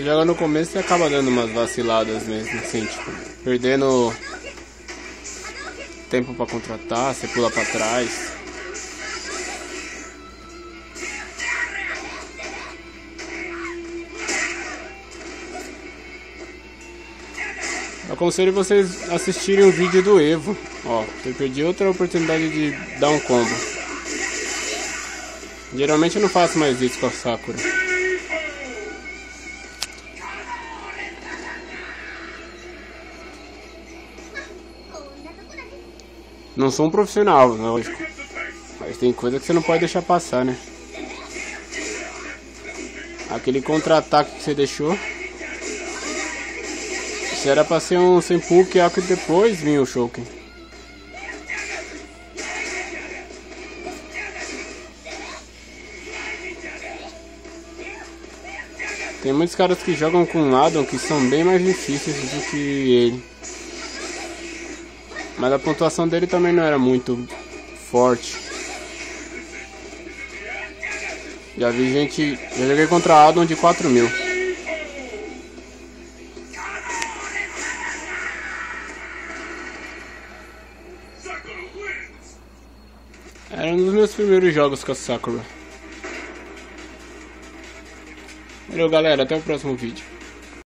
Você joga no começo e acaba dando umas vaciladas mesmo, assim, tipo, perdendo tempo pra contratar, você pula pra trás. Eu aconselho vocês assistirem o vídeo do Evo. Ó, eu perdi outra oportunidade de dar um combo. Geralmente eu não faço mais isso com a Sakura. Não sou um profissional, lógico. Mas tem coisa que você não pode deixar passar, né? Aquele contra-ataque que você deixou. Isso era pra ser um Senpuku e depois vinha o Shouken. Tem muitos caras que jogam com Adam que são bem mais difíceis do que ele. Mas a pontuação dele também não era muito forte. Já vi gente... Já joguei contra Adam de 4.000. Era um dos meus primeiros jogos com a Sakura. Valeu, galera, até o próximo vídeo.